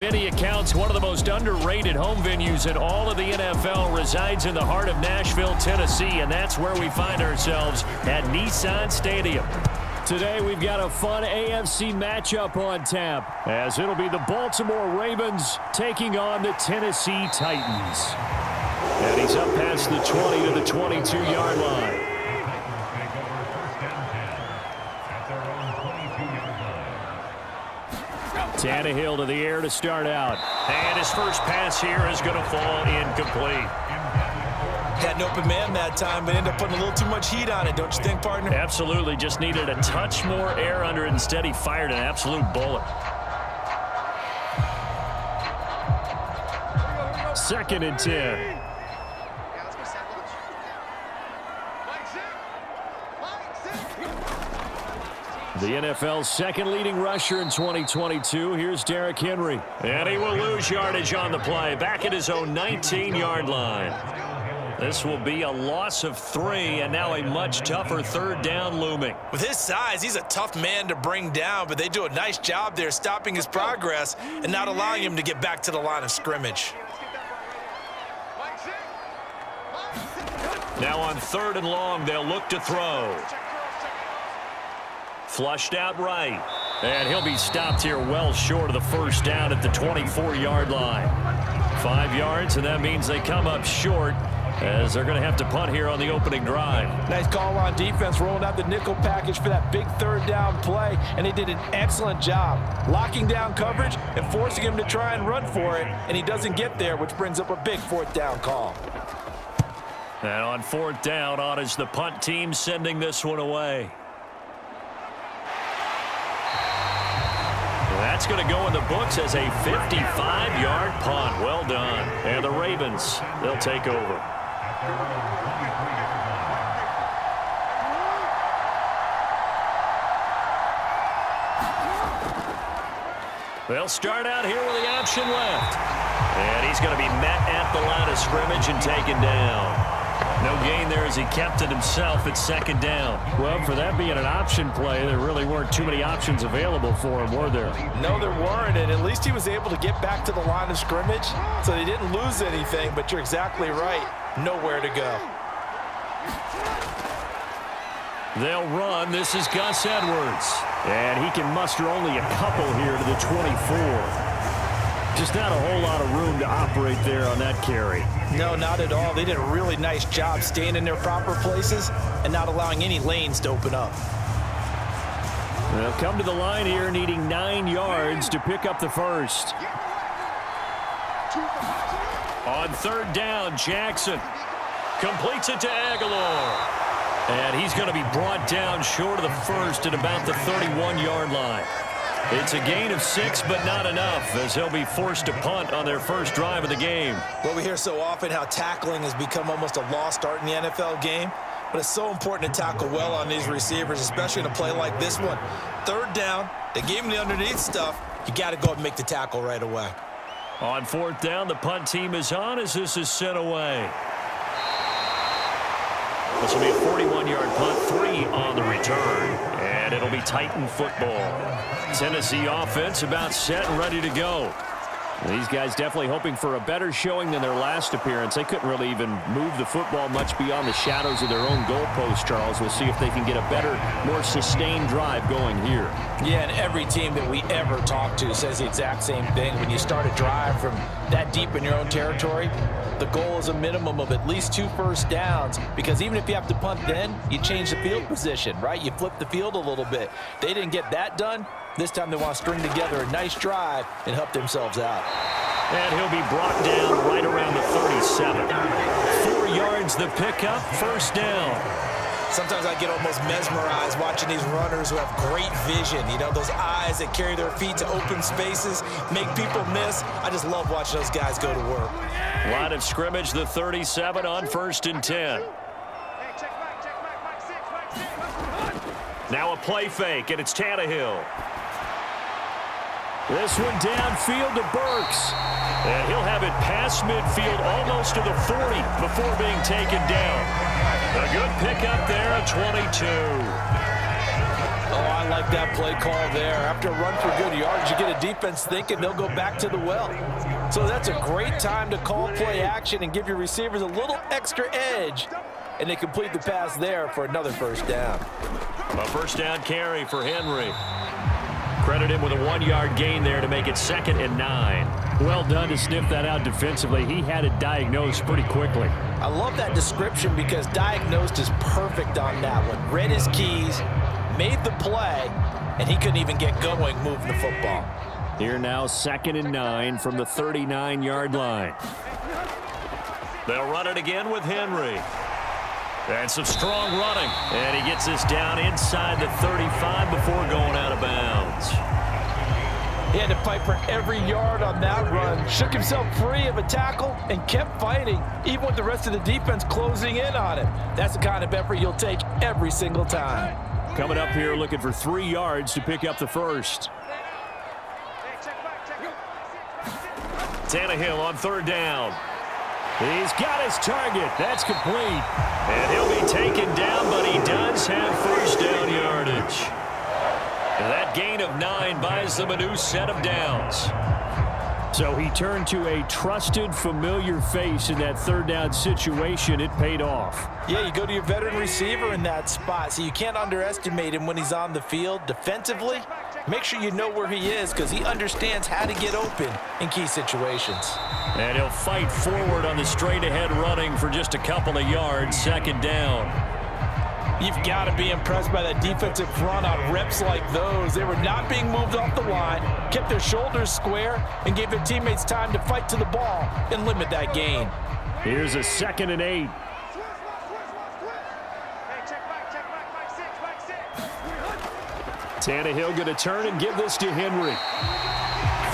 Many accounts, one of the most underrated home venues in all of the NFL resides in the heart of Nashville, Tennessee, and that's where we find ourselves at Nissan Stadium. Today, we've got a fun AFC matchup on tap, as it'll be the Baltimore Ravens taking on the Tennessee Titans. And he's up past the 20 to the 22-yard line. Tannehill to the air to start out. And his first pass here is going to fall incomplete. Had an open man that time, but ended up putting a little too much heat on it, don't you think, partner? Absolutely. Just needed a touch more air under it. Instead, he fired an absolute bullet. Second and 10. The NFL's second leading rusher in 2022. Here's Derrick Henry. And he will lose yardage on the play. Back at his own 19-yard line. This will be a loss of 3, and now a much tougher third down looming. With his size, he's a tough man to bring down, but they do a nice job there stopping his progress and not allowing him to get back to the line of scrimmage. Now on 3rd and long, they'll look to throw. Flushed out right. And he'll be stopped here well short of the first down at the 24-yard line. 5 yards, and that means they come up short, as they're going to have to punt here on the opening drive. Nice call on defense, rolling out the nickel package for that big third down play, and they did an excellent job locking down coverage and forcing him to try and run for it, and he doesn't get there, which brings up a big 4th down call. And on 4th down, on is the punt team sending this one away. That's going to go in the books as a 55-yard punt. Well done. And the Ravens, they'll take over. They'll start out here with the option left. And he's going to be met at the line of scrimmage and taken down. No gain there as he kept it himself at 2nd down. Well, for that being an option play, there really weren't too many options available for him, were there? No, there weren't, and at least he was able to get back to the line of scrimmage, so they didn't lose anything, but you're exactly right. Nowhere to go. They'll run. This is Gus Edwards. And he can muster only a couple here to the 24. Just not a whole lot of room to operate there on that carry. No, not at all. They did a really nice job staying in their proper places and not allowing any lanes to open up. They'll come to the line here needing 9 yards to pick up the first. On 3rd down, Jackson completes it to Aguilar. And he's going to be brought down short of the first at about the 31-yard line. It's a gain of 6, but not enough, as they'll be forced to punt on their first drive of the game. Well, we hear so often how tackling has become almost a lost art in the NFL game, but it's so important to tackle well on these receivers, especially in a play like this one. 3rd down, they gave him the underneath stuff. You got to go and make the tackle right away. On 4th down, the punt team is on as this is sent away. This will be a 41-yard punt, 3 on the return, and it'll be Titan football. Tennessee offense about set and ready to go. These guys definitely hoping for a better showing than their last appearance. They couldn't really even move the football much beyond the shadows of their own goalpost, Charles. We'll see if they can get a better, more sustained drive going here. Yeah, and every team that we ever talk to says the exact same thing. When you start a drive from that deep in your own territory, the goal is a minimum of at least 2 first downs, because even if you have to punt then, you change the field position, right? You flip the field a little bit. They didn't get that done. This time they want to string together a nice drive and help themselves out. And he'll be brought down right around the 37. 4 yards the pickup, first down. Sometimes I get almost mesmerized watching these runners who have great vision. You know, those eyes that carry their feet to open spaces, make people miss. I just love watching those guys go to work. Line of scrimmage, the 37 on 1st and 10. Now a play fake, and it's Tannehill. This one downfield to Burks. And he'll have it past midfield almost to the 40 before being taken down. A good pickup there at 22. Oh, I like that play call there. After a run for good yards, you get a defense thinking they'll go back to the well. So that's a great time to call play action and give your receivers a little extra edge. And they complete the pass there for another first down. A first down carry for Henry. Credit him with a 1-yard gain there to make it 2nd and 9. Well done to sniff that out defensively. He had it diagnosed pretty quickly. I love that description because diagnosed is perfect on that one. Read his keys, made the play, and he couldn't even get going moving the football. Here now 2nd and 9 from the 39-yard line. They'll run it again with Henry. And some strong running. And he gets this down inside the 35 before going out of bounds. He had to fight for every yard on that run. Shook himself free of a tackle and kept fighting, even with the rest of the defense closing in on him. That's the kind of effort you'll take every single time. Coming up here looking for 3 yards to pick up the first. Tannehill on 3rd down. He's got his target. That's complete. And he'll be taken down, but he does have first down yardage. And that gain of 9 buys them a new set of downs. So he turned to a trusted, familiar face in that 3rd down situation. It paid off. Yeah, you go to your veteran receiver in that spot, so you can't underestimate him when he's on the field. Defensively, make sure you know where he is because he understands how to get open in key situations. And he'll fight forward on the straight-ahead running for just a couple of yards, 2nd down. You've got to be impressed by that defensive front on reps like those. They were not being moved off the line, kept their shoulders square, and gave their teammates time to fight to the ball and limit that gain. Here's a 2nd and 8. Tannehill going to turn and give this to Henry.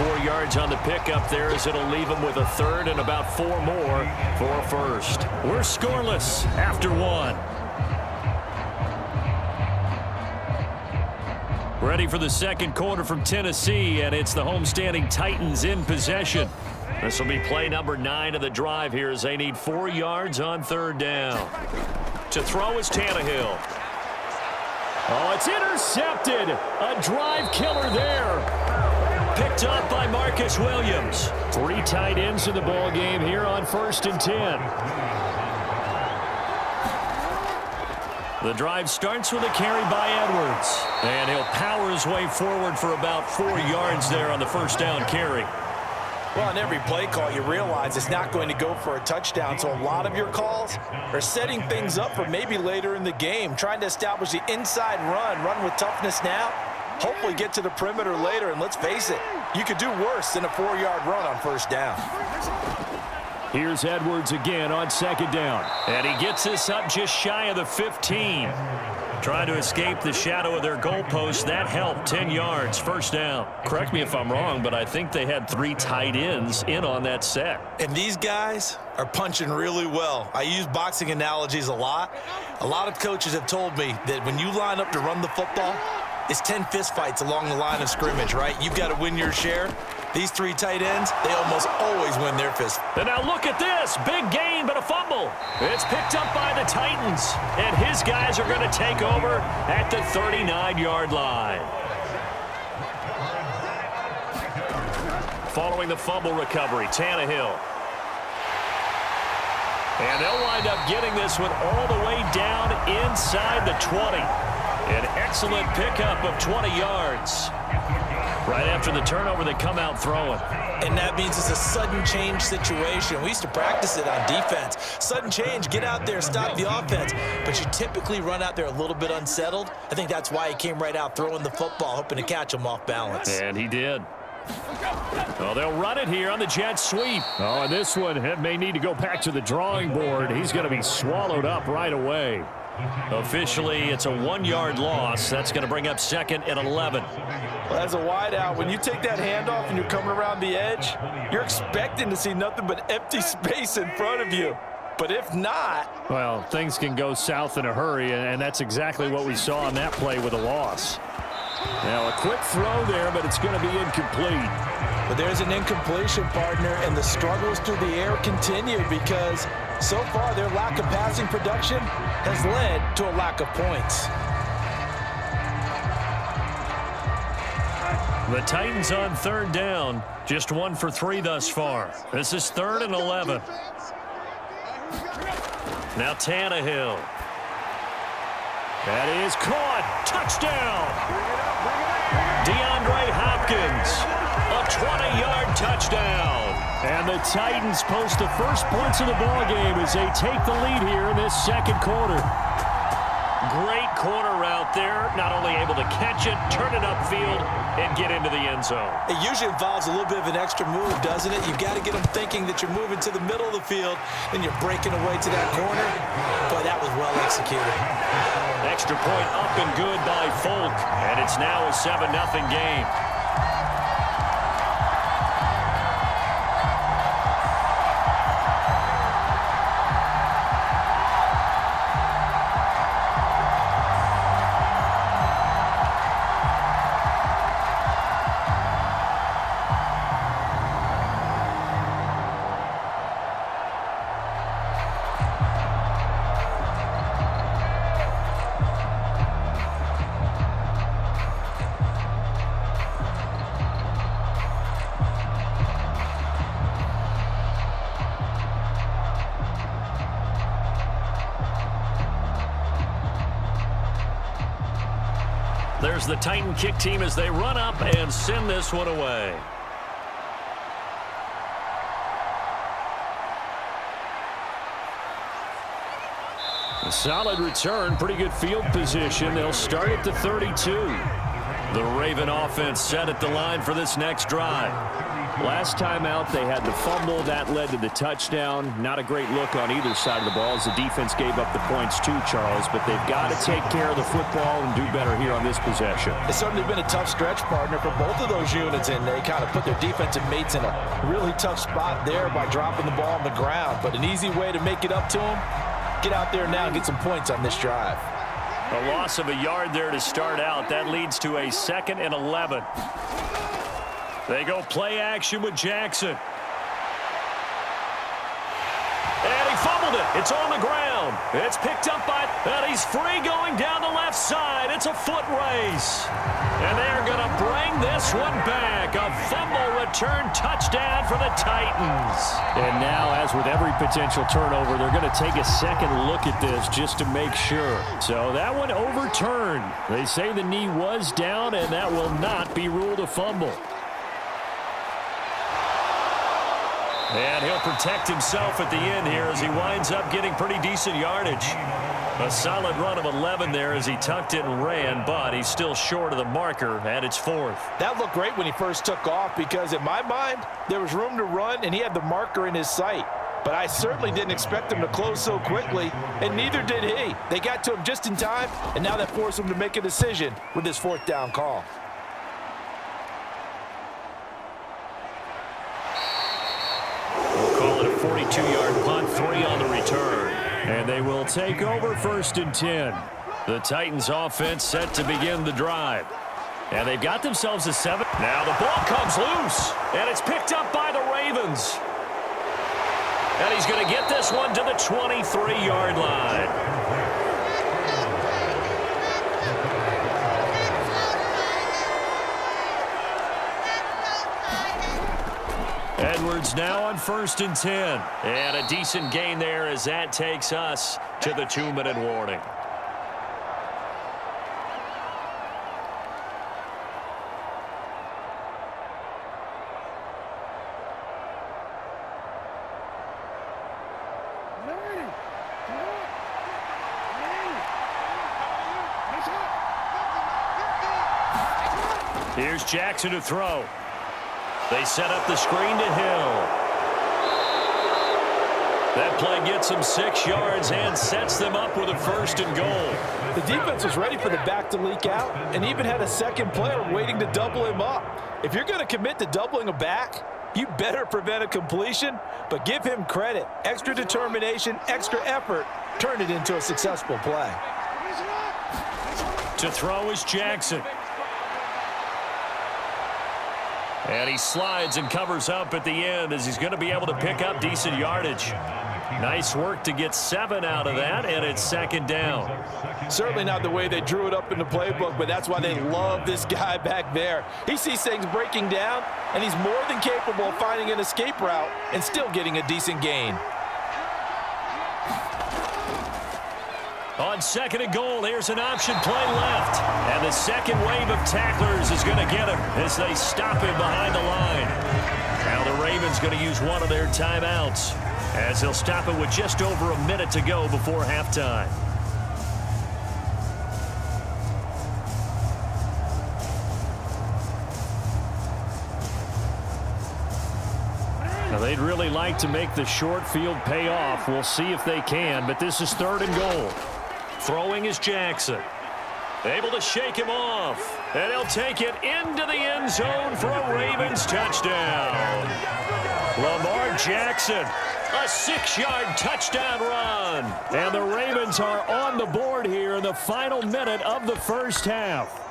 4 yards on the pickup there as it'll leave him with a 3rd and about 4 more for a first. We're scoreless after 1. Ready for the 2nd quarter from Tennessee, and it's the homestanding Titans in possession. This will be play number 9 of the drive here as they need 4 yards on 3rd down. To throw is Tannehill. Oh, it's intercepted. A drive killer there. Picked up by Marcus Williams. 3 tight ends in the ball game here on 1st and 10. The drive starts with a carry by Edwards. And he'll power his way forward for about 4 yards there on the first down carry. Well, on every play call, you realize it's not going to go for a touchdown, so a lot of your calls are setting things up for maybe later in the game, trying to establish the inside run with toughness now, hopefully get to the perimeter later, and let's face it, you could do worse than a 4-yard run on first down. Here's Edwards again on 2nd down. And he gets this up just shy of the 15. Trying to escape the shadow of their goalpost. That helped. 10 yards, first down. Correct me if I'm wrong, but I think they had 3 tight ends in on that set. And these guys are punching really well. I use boxing analogies a lot. A lot of coaches have told me that when you line up to run the football, it's 10 fistfights along the line of scrimmage, right? You've got to win your share. These 3 tight ends, they almost always win their fist. And now look at this. Big gain, but a fumble. It's picked up by the Titans. And his guys are going to take over at the 39-yard line. Following the fumble recovery, Tannehill. And they'll wind up getting this one all the way down inside the 20. An excellent pickup of 20 yards. Right after the turnover, they come out throwing. And that means it's a sudden change situation. We used to practice it on defense. Sudden change, get out there, stop the offense. But you typically run out there a little bit unsettled. I think that's why he came right out throwing the football, hoping to catch him off balance. And he did. Well, they'll run it here on the jet sweep. Oh, and this one may need to go back to the drawing board. He's going to be swallowed up right away. Officially, it's a 1-yard loss. That's going to bring up 2nd and 11. Well, as a wideout, when you take that handoff and you're coming around the edge, you're expecting to see nothing but empty space in front of you. But if not... well, things can go south in a hurry, and that's exactly what we saw on that play with a loss. Now, a quick throw there, but it's going to be incomplete. But there's an incompletion, partner, and the struggles through the air continue because so far their lack of passing production has led to a lack of points. The Titans on 3rd down. Just 1 for 3 thus far. This is 3rd and 11. Now Tannehill. That is caught. Touchdown. DeAndre Hopkins. A 20-yard touchdown. And the Titans post the first points of the ballgame as they take the lead here in this second quarter. Great corner route there. Not only able to catch it, turn it upfield, and get into the end zone. It usually involves a little bit of an extra move, doesn't it? You've got to get them thinking that you're moving to the middle of the field, and you're breaking away to that corner. Boy, that was well executed. Extra point up and good by Folk, and it's now a 7-0 game. There's the Titan kick team as they run up and send this one away. A solid return, pretty good field position. They'll start at the 32. The Raven offense set at the line for this next drive. Last time out, they had the fumble. That led to the touchdown. Not a great look on either side of the ball as the defense gave up the points too, Charles. But they've got to take care of the football and do better here on this possession. It's certainly been a tough stretch, partner, for both of those units, and they kind of put their defensive mates in a really tough spot there by dropping the ball on the ground. But an easy way to make it up to them, get out there now and get some points on this drive. A loss of a yard there to start out. That leads to a 2nd and 11. They go play action with Jackson. And he fumbled it. It's on the ground. It's picked up by, and he's free going down the left side. It's a foot race. And they're going to bring this one back. A fumble return touchdown for the Titans. And now, as with every potential turnover, they're going to take a second look at this just to make sure. So that one overturned. They say the knee was down, and that will not be ruled a fumble. And he'll protect himself at the end here as he winds up getting pretty decent yardage. A solid run of 11 there as he tucked it and ran, but he's still short of the marker, and it's 4th. That looked great when he first took off because, in my mind, there was room to run, and he had the marker in his sight. But I certainly didn't expect him to close so quickly, and neither did he. They got to him just in time, and now that forced him to make a decision with his 4th down call. We'll call it a 42-yard punt, 3 on the return. And they will take over 1st and 10. The Titans offense set to begin the drive. And they've got themselves a 7. Now the ball comes loose, and it's picked up by the Ravens. And he's going to get this one to the 23-yard line. Edwards now on 1st and 10. And a decent gain there as that takes us to the 2-minute warning. Here's Jackson to throw. They set up the screen to Hill. That play gets them 6 yards and sets them up with a 1st and goal. The defense was ready for the back to leak out and even had a second player waiting to double him up. If you're going to commit to doubling a back, you better prevent a completion, but give him credit. Extra determination, extra effort, turn it into a successful play. To throw is Jackson. And he slides and covers up at the end as he's going to be able to pick up decent yardage. Nice work to get 7 out of that, and it's second down. Certainly not the way they drew it up in the playbook, but that's why they love this guy back there. He sees things breaking down, and he's more than capable of finding an escape route and still getting a decent gain. On second and goal, here's an option play left. And the second wave of tacklers is going to get him as they stop him behind the line. Now the Ravens going to use one of their timeouts as they'll stop it with just over a minute to go before halftime. Now they'd really like to make the short field pay off. We'll see if they can, but this is third and goal. Throwing is Jackson. Able to shake him off. And he'll take it into the end zone for a Ravens touchdown. Lamar Jackson, a 6-yard touchdown run. And the Ravens are on the board here in the final minute of the first half.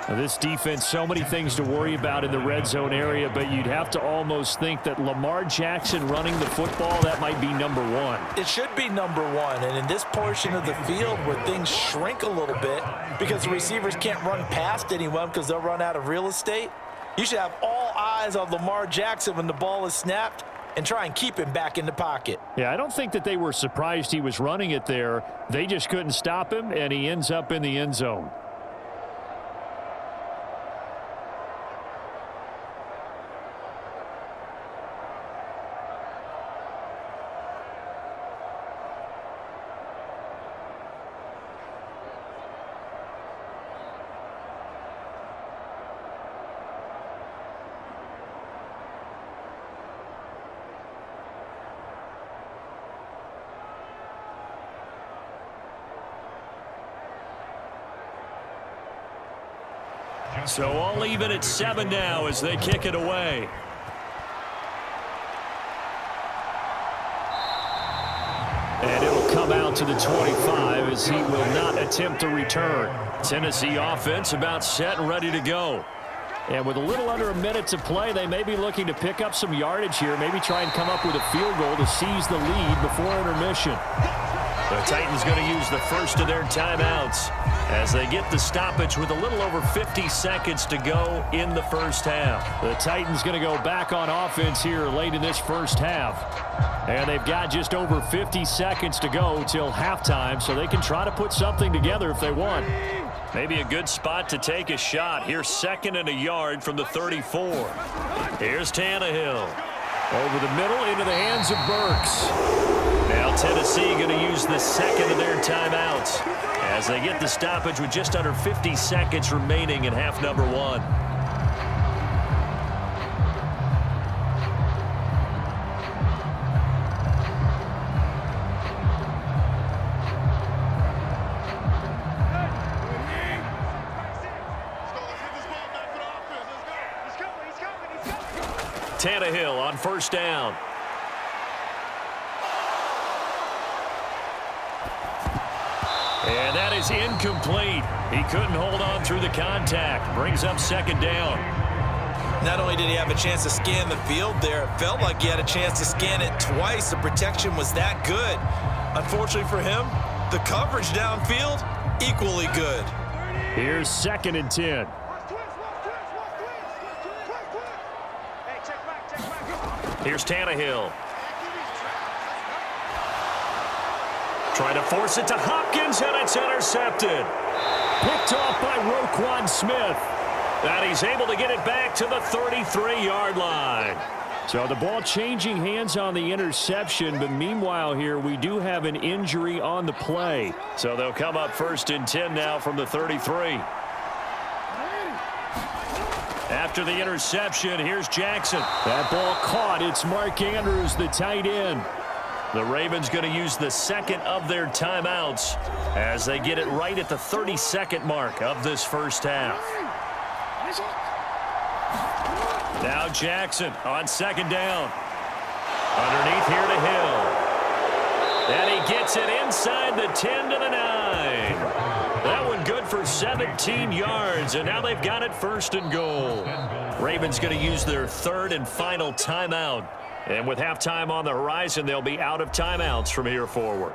Now this defense, so many things to worry about in the red zone area, but you'd have to almost think that Lamar Jackson running the football, that might be number one. It should be number one, and in this portion of the field where things shrink a little bit because the receivers can't run past anyone because they'll run out of real estate, you should have all eyes on Lamar Jackson when the ball is snapped and try and keep him back in the pocket. Yeah, I don't think that they were surprised he was running it there. They just couldn't stop him, and he ends up in the end zone. So all even at 7 now as they kick it away. And it'll come out to the 25 as he will not attempt to return. Tennessee offense about set and ready to go. And with a little under a minute to play, they may be looking to pick up some yardage here, maybe try and come up with a field goal to seize the lead before intermission. The Titans going to use the first of their timeouts as they get the stoppage with a little over 50 seconds to go in the first half. The Titans going to go back on offense here late in this first half. And they've got just over 50 seconds to go till halftime, so they can try to put something together if they want. Maybe a good spot to take a shot. Here's second and a yard from the 34. Here's Tannehill. Over the middle into the hands of Burks. Now Tennessee going to use the second of their timeouts as they get the stoppage with just under 50 seconds remaining in half number one. Tannehill on first down. And that is incomplete. He couldn't hold on through the contact. Brings up second down. Not only did he have a chance to scan the field there, it felt like he had a chance to scan it twice. The protection was that good. Unfortunately for him, the coverage downfield, equally good. Here's second and 10. Here's Tannehill. Trying to force it to Hopkins, and it's intercepted. Picked off by Roquan Smith. And he's able to get it back to the 33-yard line. So the ball changing hands on the interception, but meanwhile here we do have an injury on the play. So they'll come up first and 10 now from the 33. After the interception, here's Jackson. That ball caught. It's Mark Andrews, the tight end. The Ravens going to use the second of their timeouts as they get it right at the 32nd mark of this first half. Now Jackson on second down. Underneath here to Hill. And he gets it inside the 10 to the 9. That one good for 17 yards, and now they've got it first and goal. Ravens going to use their third and final timeout And with halftime on the horizon, they'll be out of timeouts from here forward.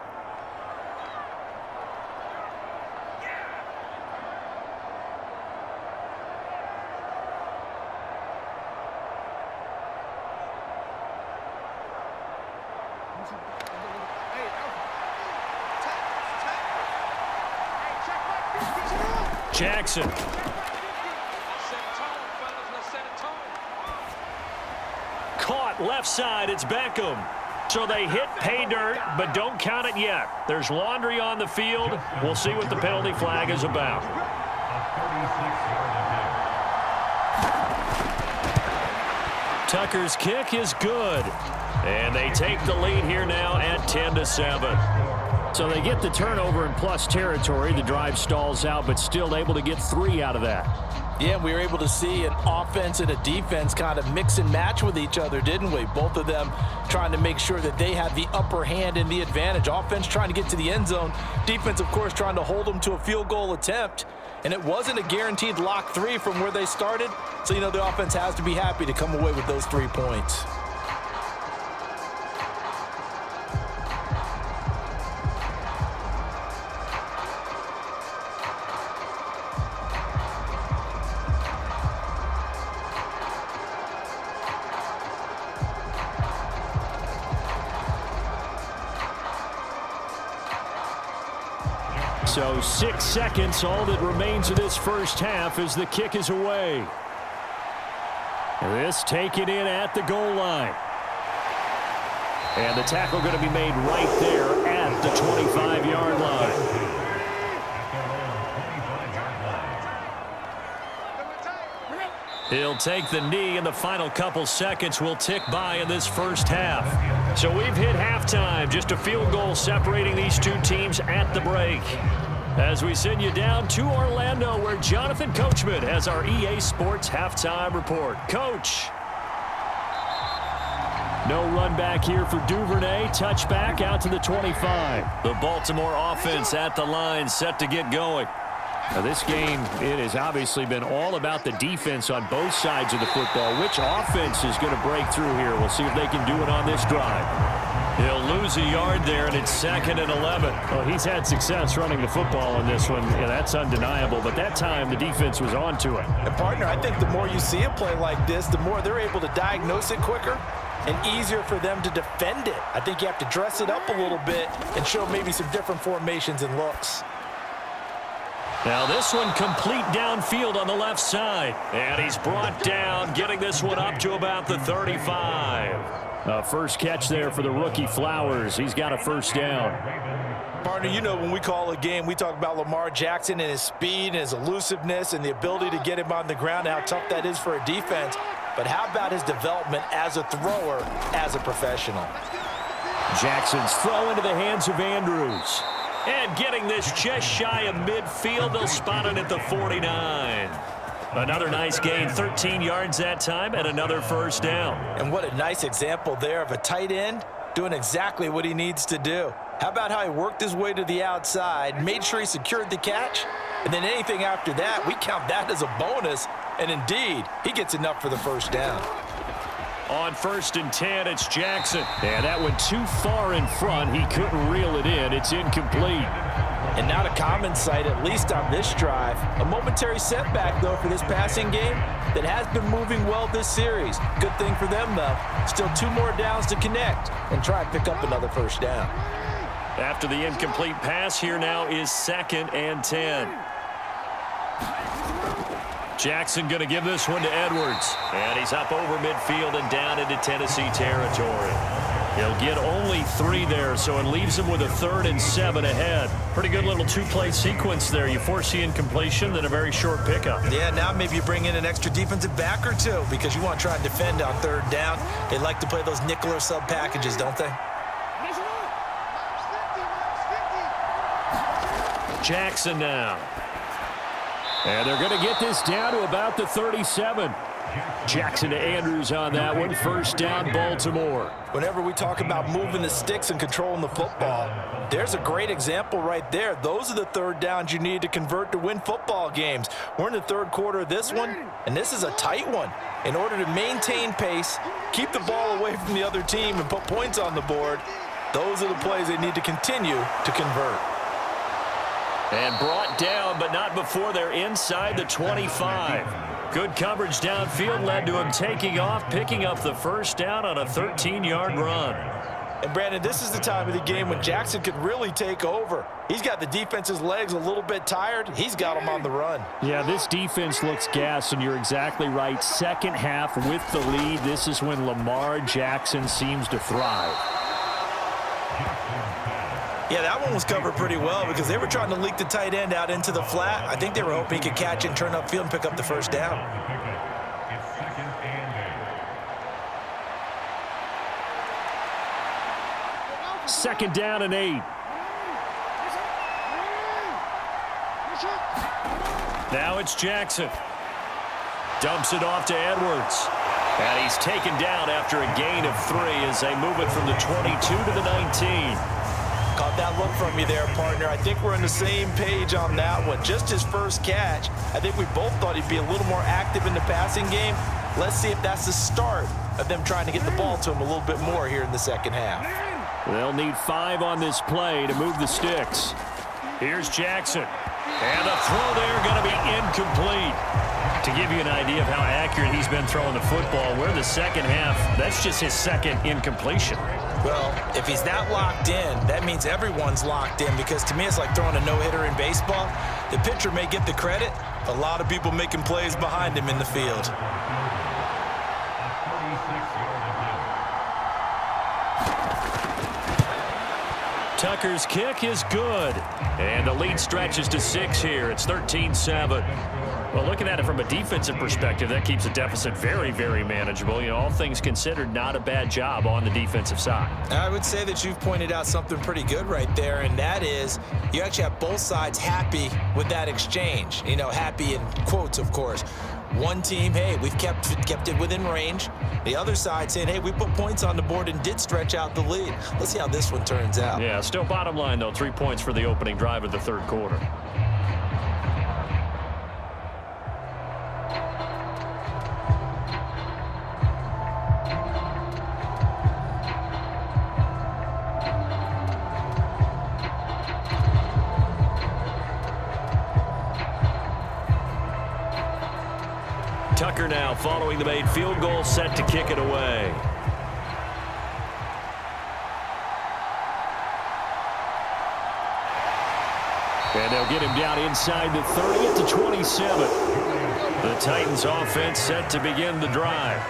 Jackson. Caught left side. It's Beckham. So they hit pay dirt, but don't count it yet. There's laundry on the field. We'll see what the penalty flag is about. Tucker's kick is good. And they take the lead here now at 10-7. So they get the turnover in plus territory. The drive stalls out, but still able to get 3 out of that. Yeah, we were able to see an offense and a defense kind of mix and match with each other, didn't we? Both of them trying to make sure that they had the upper hand and the advantage. Offense trying to get to the end zone. Defense, of course, trying to hold them to a field goal attempt. And it wasn't a guaranteed lock 3 from where they started. So, you know, the offense has to be happy to come away with those 3 points. So 6 seconds, all that remains of this first half as the kick is away. This taken in at the goal line. And the tackle going to be made right there at the 25-yard line. He'll take the knee, and the final couple seconds will tick by in this first half. So we've hit halftime. Just a field goal separating these two teams at the break. As we send you down to Orlando, where Jonathan Coachman has our EA Sports halftime report. Coach. No run back here for Duvernay. Touchback out to the 25. The Baltimore offense at the line, set to get going. Now this game, it has obviously been all about the defense on both sides of the football. Which offense is going to break through here? We'll see if they can do it on this drive. He'll lose a yard there, and it's 2nd and 11. Well, he's had success running the football in this one. Yeah, that's undeniable. But that time, the defense was on to it. And, partner, I think the more you see a play like this, the more they're able to diagnose it quicker and easier for them to defend it. I think you have to dress it up a little bit and show maybe some different formations and looks. Now this one complete downfield on the left side. And he's brought down, getting this one up to about the 35. First catch there for the rookie Flowers. He's got a first down. Partner, you know when we call a game, we talk about Lamar Jackson and his speed and his elusiveness and the ability to get him on the ground and how tough that is for a defense. But how about his development as a thrower, as a professional? Jackson's throw into the hands of Andrews. And getting this just shy of midfield, they'll spot it at the 49. Another nice gain, 13 yards that time, and another first down. And what a nice example there of a tight end doing exactly what he needs to do. How about how he worked his way to the outside, made sure he secured the catch, and then anything after that, we count that as a bonus. And indeed, he gets enough for the first down. On 1st and 10, it's Jackson. And that went too far in front. He couldn't reel it in. It's incomplete. And not a common sight, at least on this drive. A momentary setback, though, for this passing game that has been moving well this series. Good thing for them, though. Still 2 more downs to connect and try and pick up another first down. After the incomplete pass, here now is 2nd and 10. Jackson going to give this one to Edwards. And he's up over midfield and down into Tennessee territory. He'll get only 3 there, so it leaves him with a 3rd and 7 ahead. Pretty good little 2-play sequence there. You force the incompletion, then a very short pickup. Yeah, now maybe you bring in an extra defensive back or 2 because you want to try and defend on 3rd down. They like to play those nickel or sub packages, don't they? Jackson now. And they're going to get this down to about the 37. Jackson to Andrews on that one. First down, Baltimore. Whenever we talk about moving the sticks and controlling the football, there's a great example right there. Those are the third downs you need to convert to win football games. We're in the third quarter of this one, and this is a tight one. In order to maintain pace, keep the ball away from the other team, and put points on the board, those are the plays they need to continue to convert. And brought down, but not before they're inside the 25. Good coverage downfield led to him taking off, picking up the first down on a 13-yard run. And, Brandon, this is the time of the game when Jackson could really take over. He's got the defense's legs a little bit tired. He's got them on the run. Yeah, this defense looks gassed, and you're exactly right. Second half with the lead, this is when Lamar Jackson seems to thrive. Yeah, that one was covered pretty well because they were trying to leak the tight end out into the flat. I think they were hoping he could catch it and turn upfield and pick up the first down. Second down and 8. Now it's Jackson. Dumps it off to Edwards. And he's taken down after a gain of 3 as they move it from the 22 to the 19. Caught that look from you there, partner. I think we're on the same page on that one. Just his first catch. I think we both thought he'd be a little more active in the passing game. Let's see if that's the start of them trying to get the ball to him a little bit more here in the second half. They'll need 5 on this play to move the sticks. Here's Jackson. And the throw there going to be incomplete. To give you an idea of how accurate he's been throwing the football, we're in the second half. That's just his second incompletion. Well, if he's that locked in, that means everyone's locked in, because to me it's like throwing a no-hitter in baseball. The pitcher may get the credit, a lot of people making plays behind him in the field. Tucker's kick is good. And the lead stretches to 6 here. It's 13-7. Well, looking at it from a defensive perspective, that keeps the deficit very, very manageable. You know, all things considered, not a bad job on the defensive side. I would say that you've pointed out something pretty good right there, and that is you actually have both sides happy with that exchange. You know, happy in quotes, of course. One team, hey, we've kept it within range. The other side saying, hey, we put points on the board and did stretch out the lead. Let's see how this one turns out. Yeah, still bottom line, though, 3 points for the opening drive of the third quarter. Tucker now following the made field goal, set to kick it away. And they'll get him down inside the 30 at the 27. The Titans offense set to begin the drive.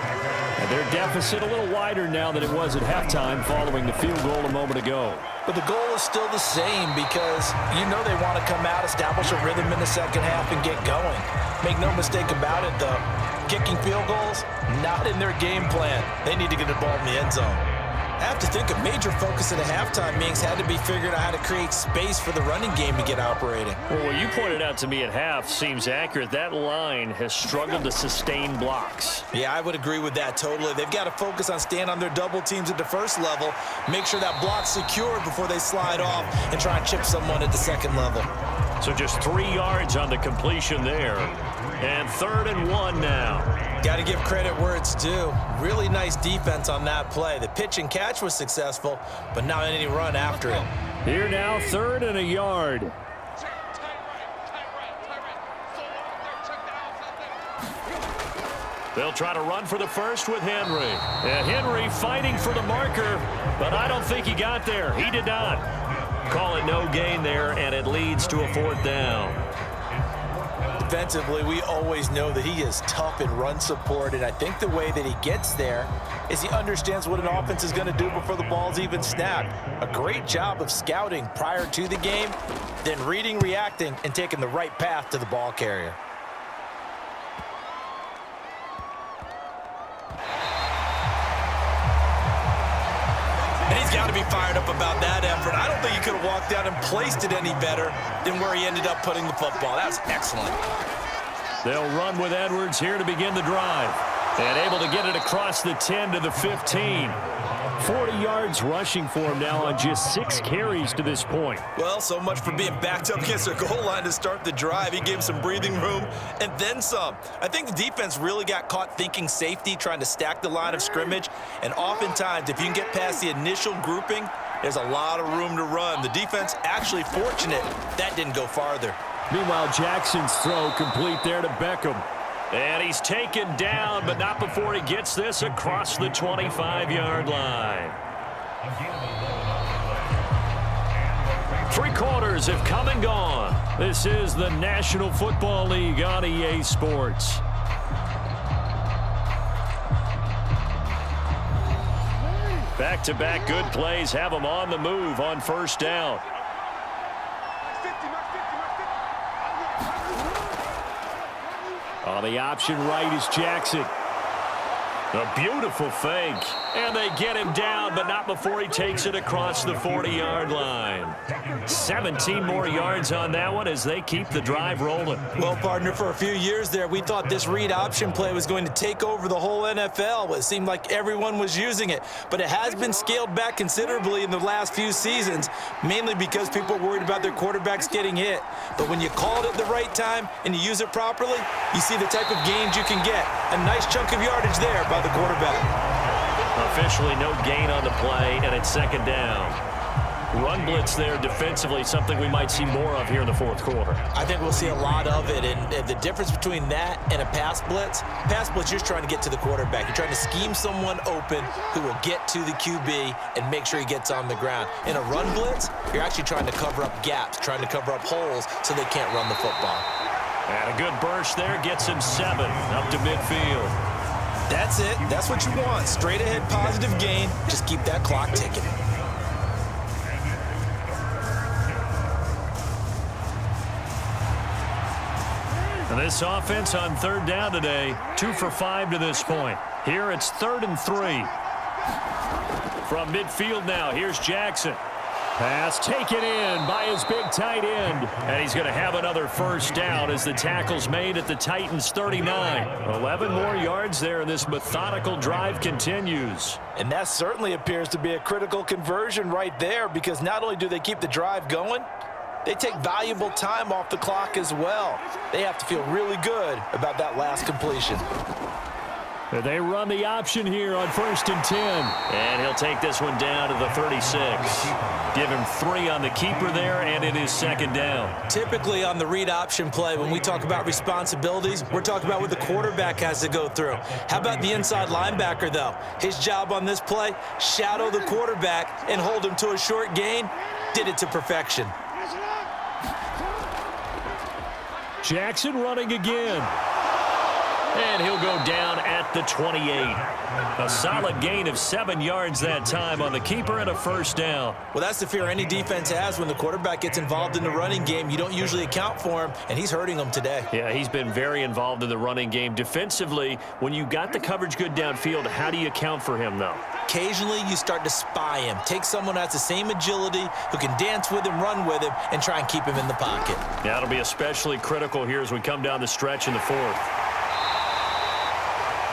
And their deficit a little wider now than it was at halftime following the field goal a moment ago. But the goal is still the same, because you know they want to come out, establish a rhythm in the second half, and get going. Make no mistake about it, though. Kicking field goals, not in their game plan. They need to get the ball in the end zone. I have to think a major focus at a halftime meetings had to be figuring out how to create space for the running game to get operating. Well, what you pointed out to me at half seems accurate. That line has struggled to sustain blocks. Yeah, I would agree with that totally. They've got to focus on staying on their double teams at the first level, make sure that block's secured before they slide off and try and chip someone at the second level. So just 3 yards on the completion there. And 3rd and 1 now. Got to give credit where it's due. Really nice defense on that play. The pitch and catch was successful, but not any run after it. Here now, 3rd and a yard. They'll try to run for the first with Henry. And Henry fighting for the marker, but I don't think he got there. He did not. Call it no gain there, and it leads to a 4th down. Defensively, we always know that he is tough in run support, and I think the way that he gets there is he understands what an offense is going to do before the ball's even snapped. A great job of scouting prior to the game, then reading, reacting, and taking the right path to the ball carrier. And he's got to be fired up about that effort. I don't think he could have walked down and placed it any better than where he ended up putting the football. That was excellent. They'll run with Edwards here to begin the drive. And able to get it across the 10 to the 15. 40 yards rushing for him now on just 6 carries to this point. Well, so much for being backed up against a goal line to start the drive. He gave him some breathing room and then some. I think the defense really got caught thinking safety, trying to stack the line of scrimmage. And oftentimes, if you can get past the initial grouping, there's a lot of room to run. The defense actually fortunate that didn't go farther. Meanwhile, Jackson's throw complete there to Beckham. And he's taken down, but not before he gets this across the 25-yard line. 3 quarters have come and gone. This is the National Football League on EA Sports. Back-to-back good plays have them on the move on first down. On the option right is Jackson. A beautiful fake. And they get him down, but not before he takes it across the 40-yard line. 17 more yards on that one as they keep the drive rolling. Well, partner, for a few years there, we thought this read option play was going to take over the whole NFL. It seemed like everyone was using it, but it has been scaled back considerably in the last few seasons, mainly because people are worried about their quarterbacks getting hit. But when you call it at the right time and you use it properly, you see the type of gains you can get. A nice chunk of yardage there by the quarterback. Officially no gain on the play, and it's second down. Run blitz there defensively, something we might see more of here in the fourth quarter. I think we'll see a lot of it, and the difference between that and a pass blitz, you're just trying to get to the quarterback. You're trying to scheme someone open who will get to the QB and make sure he gets on the ground. In a run blitz, you're actually trying to cover up gaps, trying to cover up holes so they can't run the football. And a good burst there gets him 7 up to midfield. That's it. That's what you want. Straight ahead positive gain. Just keep that clock ticking. And this offense on third down today, 2 for 5 to this point. Here it's 3rd and 3. From midfield now, here's Jackson. Pass taken in by his big tight end. And he's going to have another first down as the tackle's made at the Titans' 39. 11 more yards there, and this methodical drive continues. And that certainly appears to be a critical conversion right there, because not only do they keep the drive going, they take valuable time off the clock as well. They have to feel really good about that last completion. They run the option here on 1st and 10. And he'll take this one down to the 36. Give him 3 on the keeper there, and it is second down. Typically on the read option play, when we talk about responsibilities, we're talking about what the quarterback has to go through. How about the inside linebacker, though? His job on this play, shadow the quarterback and hold him to a short gain. Did it to perfection. Jackson running again. And he'll go down at the 28. A solid gain of 7 yards that time on the keeper and a first down. Well, that's the fear any defense has when the quarterback gets involved in the running game. You don't usually account for him, and he's hurting them today. Yeah, he's been very involved in the running game. Defensively, when you got the coverage good downfield, how do you account for him, though? Occasionally, you start to spy him. Take someone who has the same agility, who can dance with him, run with him, and try and keep him in the pocket. That'll be especially critical here as we come down the stretch in the fourth.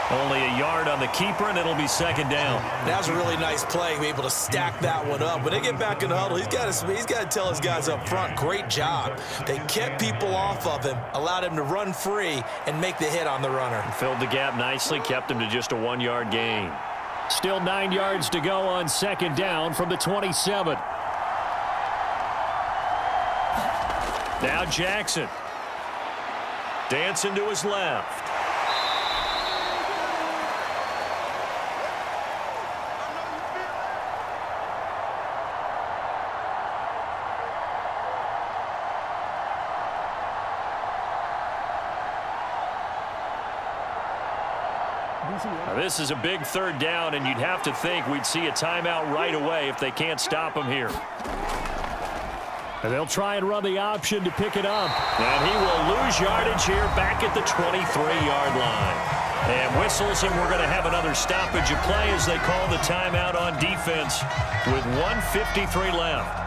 Only a yard on the keeper, and it'll be second down. That was a really nice play, able to stack that one up. When they get back in the huddle, he's got to tell his guys up front, great job. They kept people off of him, allowed him to run free, and make the hit on the runner. Filled the gap nicely, kept him to just a 1-yard gain. Still 9 yards to go on second down from the 27. Now Jackson. Dancing to his left. Now, this is a big third down, and you'd have to think we'd see a timeout right away if they can't stop him here. And they'll try and run the option to pick it up. And he will lose yardage here back at the 23-yard line. And whistles, and we're going to have another stoppage of play as they call the timeout on defense with 1:53 left.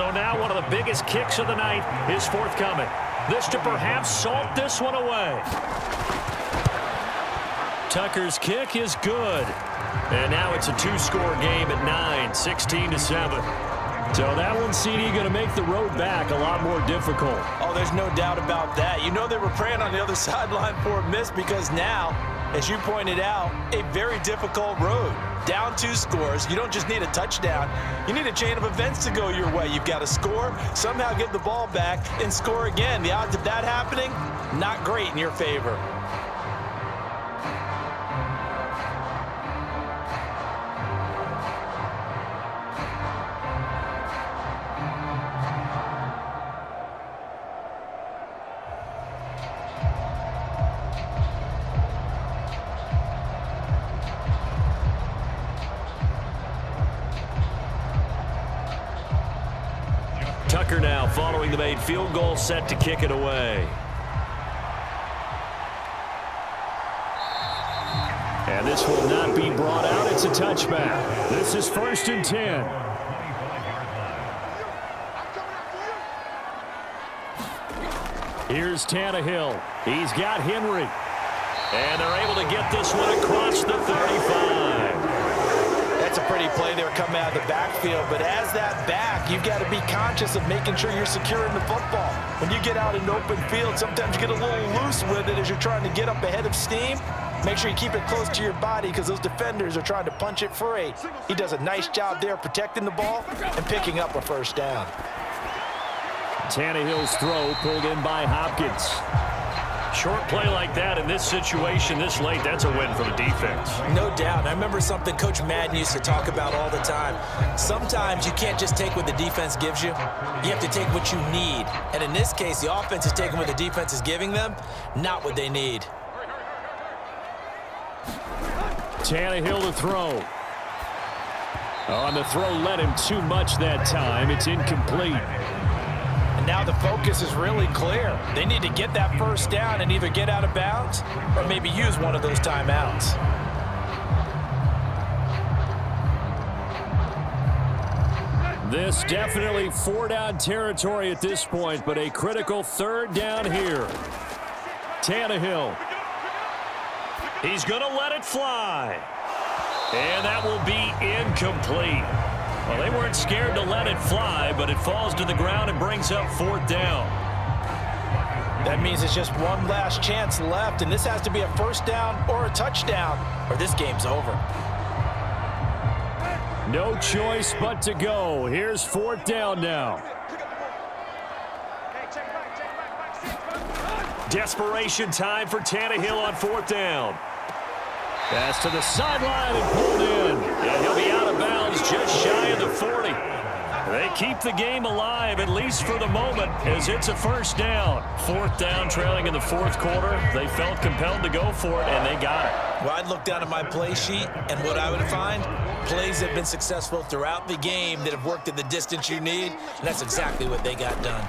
So now one of the biggest kicks of the night is forthcoming. This to perhaps salt this one away. Tucker's kick is good. And now it's a two-score game at 9, 16-7. So that one, CD, going to make the road back a lot more difficult. Oh, there's no doubt about that. You know they were praying on the other sideline for a miss because now, as you pointed out, a very difficult road. Down 2 scores. You don't just need a touchdown. You need a chain of events to go your way. You've got to score, somehow get the ball back, and score again. The odds of that happening, not great in your favor. Tucker now following the made field goal, set to kick it away. And this will not be brought out. It's a touchback. This is 1st and 10. Here's Tannehill. He's got Henry. And they're able to get this one across the 35. That's a pretty play there coming out of the backfield, but as that back, you've got to be conscious of making sure you're securing the football. When you get out in open field, sometimes you get a little loose with it as you're trying to get up ahead of steam. Make sure you keep it close to your body because those defenders are trying to punch it free. He does a nice job there protecting the ball and picking up a first down. Tannehill's throw pulled in by Hopkins. Short play like that in this situation this late, that's a win for the defense. No doubt. I remember something Coach Madden used to talk about all the time. Sometimes you can't just take what the defense gives you. You have to take what you need. And in this case, the offense is taking what the defense is giving them, not what they need. Tannehill to throw. On the throw led him too much that time. It's incomplete. And now the focus is really clear. They need to get that first down and either get out of bounds or maybe use one of those timeouts. This definitely 4-down territory at this point, but a critical 3rd down here. Tannehill. He's going to let it fly. And that will be incomplete. Well, they weren't scared to let it fly, but it falls to the ground and brings up 4th down. That means it's just one last chance left, and this has to be a first down or a touchdown, or this game's over. No choice but to go. Here's 4th down now. Desperation time for Tannehill on 4th down. Pass to the sideline and pulled in. And he'll be out of bounds just shy of the 40. They keep the game alive, at least for the moment, as it's a first down. 4th down, trailing in the 4th quarter. They felt compelled to go for it, and they got it. Well, I'd look down at my play sheet, and what I would find, plays have been successful throughout the game that have worked at the distance you need, and that's exactly what they got done.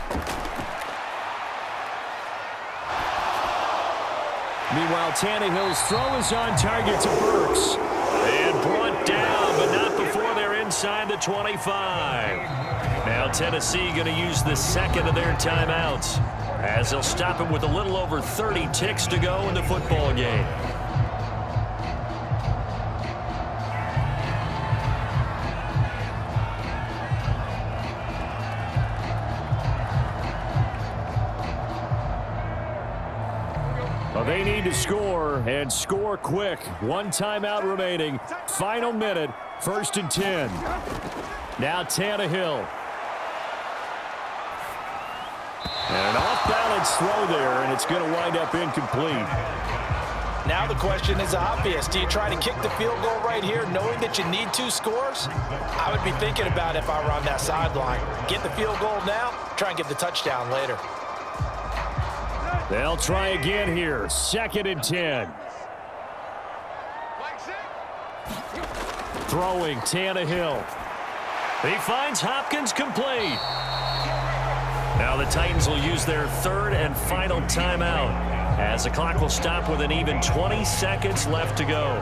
Meanwhile, Tannehill's throw is on target to Burks. And brought down, but not before they're inside the 25. Now Tennessee going to use the 2nd of their timeouts, as they'll stop him with a little over 30 ticks to go in the football game. Well, they need to score, and score quick. 1 timeout remaining. Final minute, 1st and 10. Now Tannehill. And an off-balance throw there, and it's going to wind up incomplete. Now the question is obvious. Do you try to kick the field goal right here knowing that you need 2 scores? I would be thinking about it if I were on that sideline. Get the field goal now, try and get the touchdown later. They'll try again here. 2nd and 10. Throwing Tannehill. He finds Hopkins complete. Now the Titans will use their 3rd and final timeout, as the clock will stop with an even 20 seconds left to go.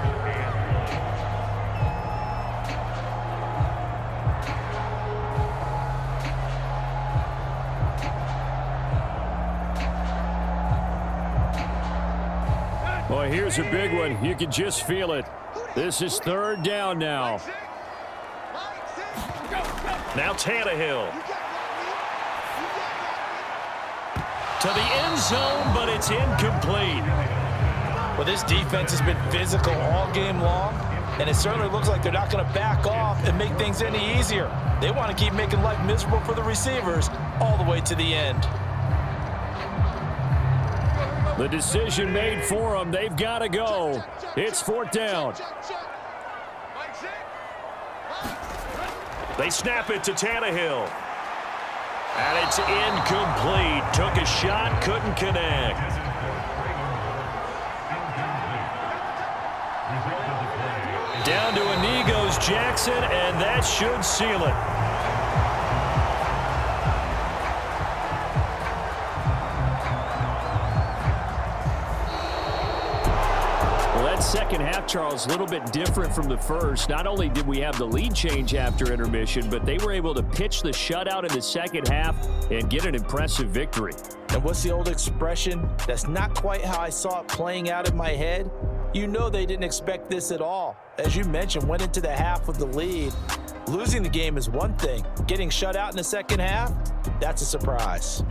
Well, here's a big one. You can just feel it. This is third down now. Now Tannehill. To the end zone, but it's incomplete. Well, this defense has been physical all game long, and it certainly looks like they're not going to back off and make things any easier. They want to keep making life miserable for the receivers all the way to the end. The decision made for them. They've got to go. It's fourth down. They snap it to Tannehill. And it's incomplete. Took a shot, couldn't connect. Down to a knee goes Jackson, and that should seal it. Second half, Charles, a little bit different from the first. Not only did we have the lead change after intermission, but they were able to pitch the shutout in the second half and get an impressive victory. And what's the old expression? That's not quite how I saw it playing out in my head. You know they didn't expect this at all. As you mentioned, went into the half with the lead. Losing the game is one thing. Getting shut out in the second half, that's a surprise.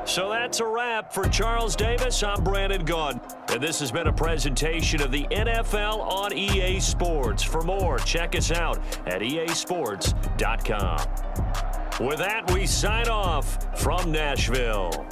So that's a wrap for Charles Davis. I'm Brandon Gaudin, and this has been a presentation of the NFL on EA Sports. For more, check us out at easports.com. With that, we sign off from Nashville.